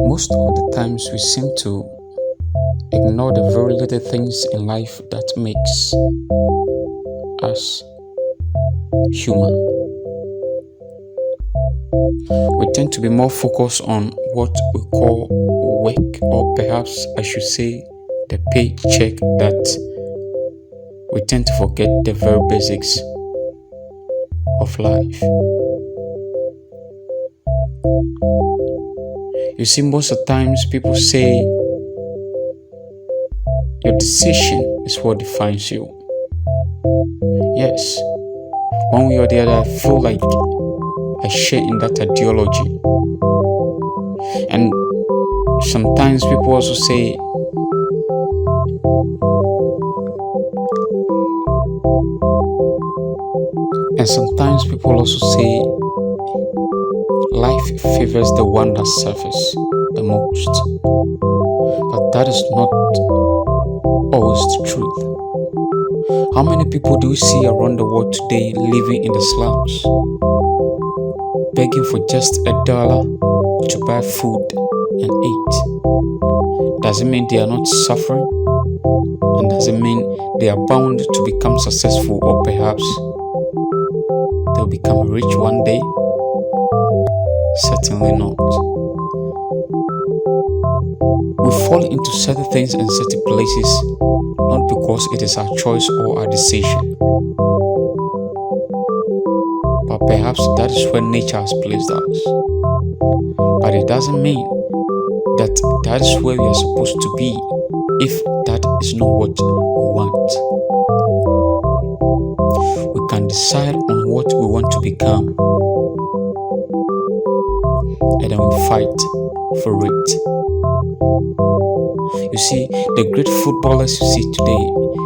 Most of the times we seem to ignore the very little things in life that makes us human. We tend to be more focused on what we call work, or perhaps I should say the paycheck, that we tend to forget the very basics of life. You see, most of the times people say your decision is what defines you. Yes, one way or the other, I feel like I share in that ideology. And sometimes people also say life favors the one that suffers the most. But that is not always the truth. How many people do you see around the world today living in the slums, begging for just $1 to buy food and eat? Does it mean they are not suffering? And does it mean they are bound to become successful, or perhaps they'll become rich one day? Certainly not. We fall into certain things and certain places not because it is our choice or our decision, but perhaps that is where nature has placed us. But it doesn't mean that that is where we are supposed to be if that is not what we want. We can decide on what we want to become, and then we fight for it. You see, the great footballers you see today,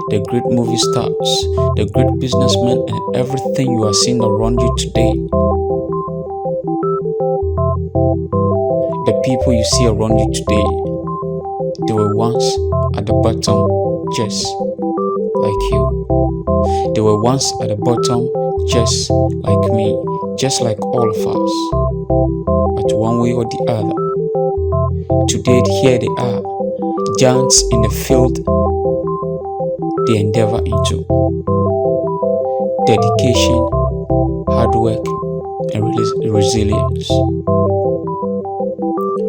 the great movie stars, the great businessmen, and everything you are seeing around you today, the people you see around you today, they were once at the bottom just like you. They were once at the bottom just like me, just like all of us. But one way or the other, today here they are, giants in the field they endeavor into. Dedication, hard work, and resilience.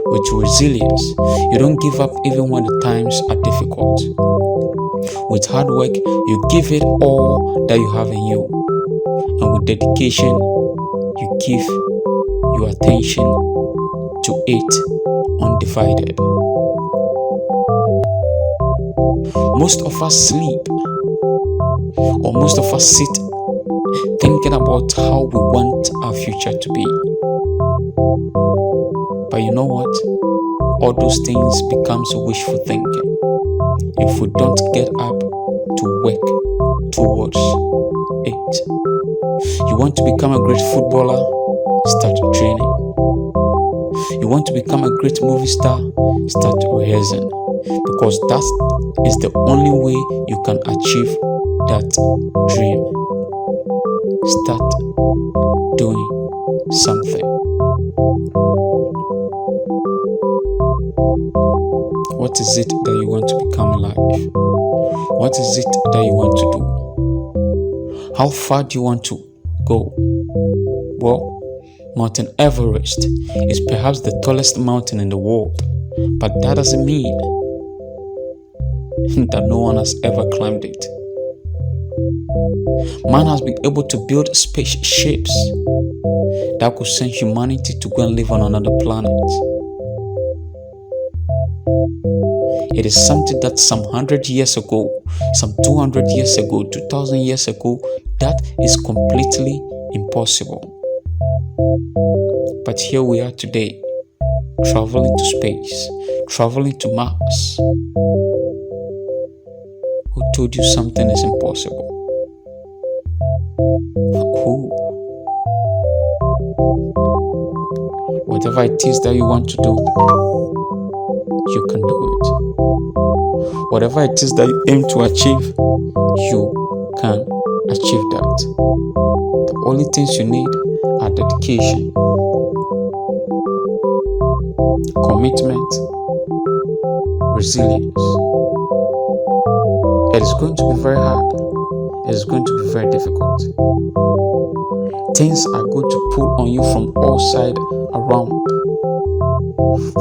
With resilience, you don't give up even when the times are difficult. With hard work, you give it all that you have in you. And with dedication, you give your attention to it undivided. Most of us sleep, or most of us sit thinking about how we want our future to be. But you know what? All those things becomes wishful thinking if we don't get up to work towards it. You want to become a great footballer? Start training. You want to become a great movie star? Start rehearsing, because that is the only way you can achieve that dream. Start doing something. What is it that you want to become in life? What is it that you want to do? How far do you want to go? Well, Mountain Everest is perhaps the tallest mountain in the world, but that doesn't mean that no one has ever climbed it. Man has been able to build spaceships that could send humanity to go and live on another planet. It is something that some 100 years ago, some 200 years ago, 2000 years ago, that is completely impossible. But here we are today, traveling to space, traveling to Mars. Who told you something is impossible? Who? Whatever it is that you want to do, you can do it. Whatever it is that you aim to achieve, you can achieve that. The only things you need are dedication, commitment, resilience. It is going to be very hard. It is going to be very difficult. Things are going to pull on you from all sides around.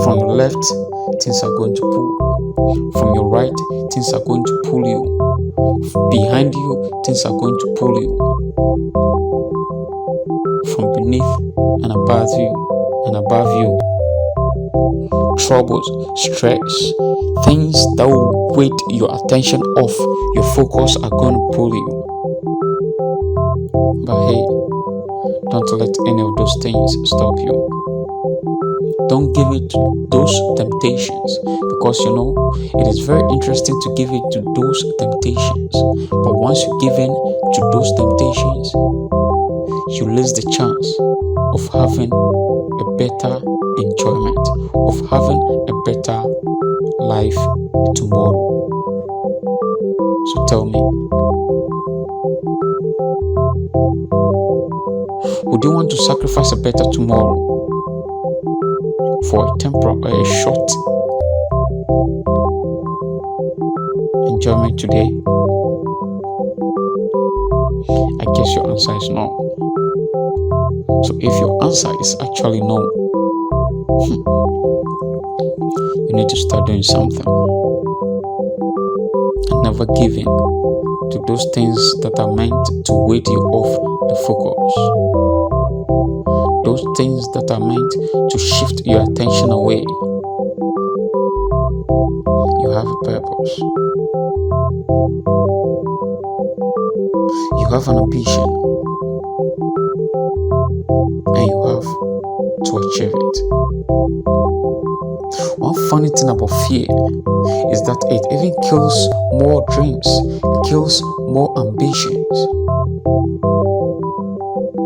From your left, things are going to pull. From your right, things are going to pull you. Behind you, things are going to pull you. From beneath and above you. Troubles, stress, things that will weight your attention off your focus are going to pull you. But hey, don't let any of those things stop you. Don't give it to those temptations, because it is very interesting to give it to those temptations. But once you give in to those temptations, you lose the chance of having a better enjoyment, of having a better life tomorrow. So tell me, would you want to sacrifice a better tomorrow for a short enjoyment today? I guess your answer is no. So if your answer is actually no, you need to start doing something and never give in to those things that are meant to weight you off the focus. Those things that are meant to shift your attention away. You have a purpose. You have an ambition. And you have to achieve it. One funny thing about fear is that it even kills more dreams, kills more ambitions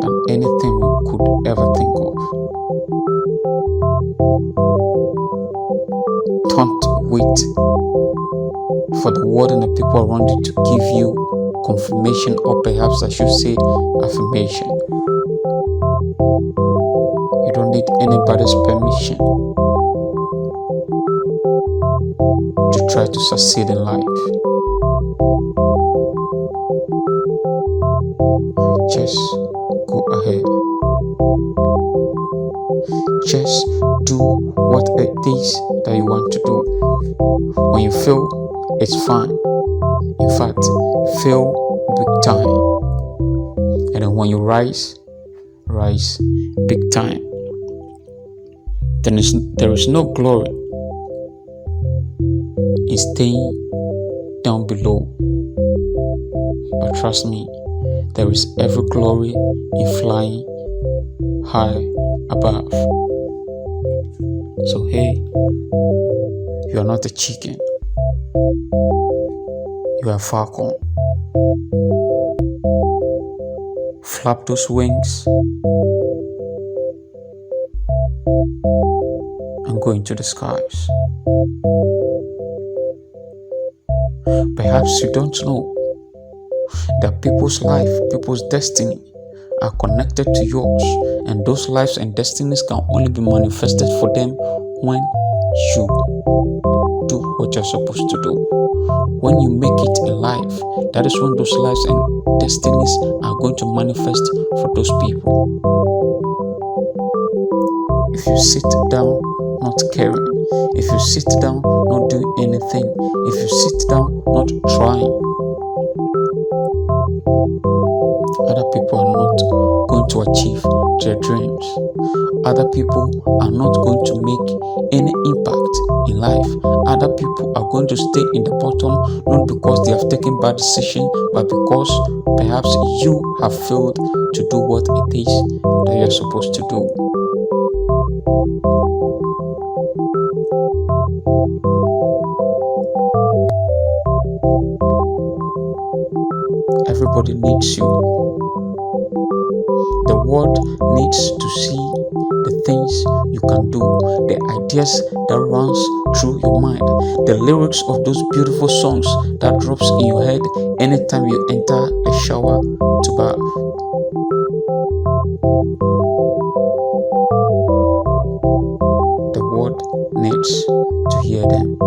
than anything we could ever think of. Don't wait for the world and the people around you to give you confirmation, or perhaps I should say affirmation. You don't need anybody's permission to try to succeed in life. Just go ahead. Just do what it is that you want to do. When you fail, it's fine. In fact, fail big time. And then when you rise big time. There is no glory in staying down below. But trust me, there is every glory in flying high above. So hey, you are not a chicken. You are a falcon. Flap those wings and go into the skies. Perhaps you don't know that people's life, people's destiny are connected to yours, and those lives and destinies can only be manifested for them when you do what you're supposed to do. When you make it a life, that is when those lives and destinies are going to manifest for those people. If you sit down not caring, if you sit down not doing anything, if you sit down not trying, other people are not going to achieve their dreams. Other people are not going to make any impact in life. Other people are going to stay in the bottom, not because they have taken bad decisions, but because perhaps you have failed to do what it is that you're supposed to do. Everybody needs you. The world needs to see the things you can do, the ideas that runs through your mind, the lyrics of those beautiful songs that drops in your head anytime you enter a shower to bath. The world needs to hear them.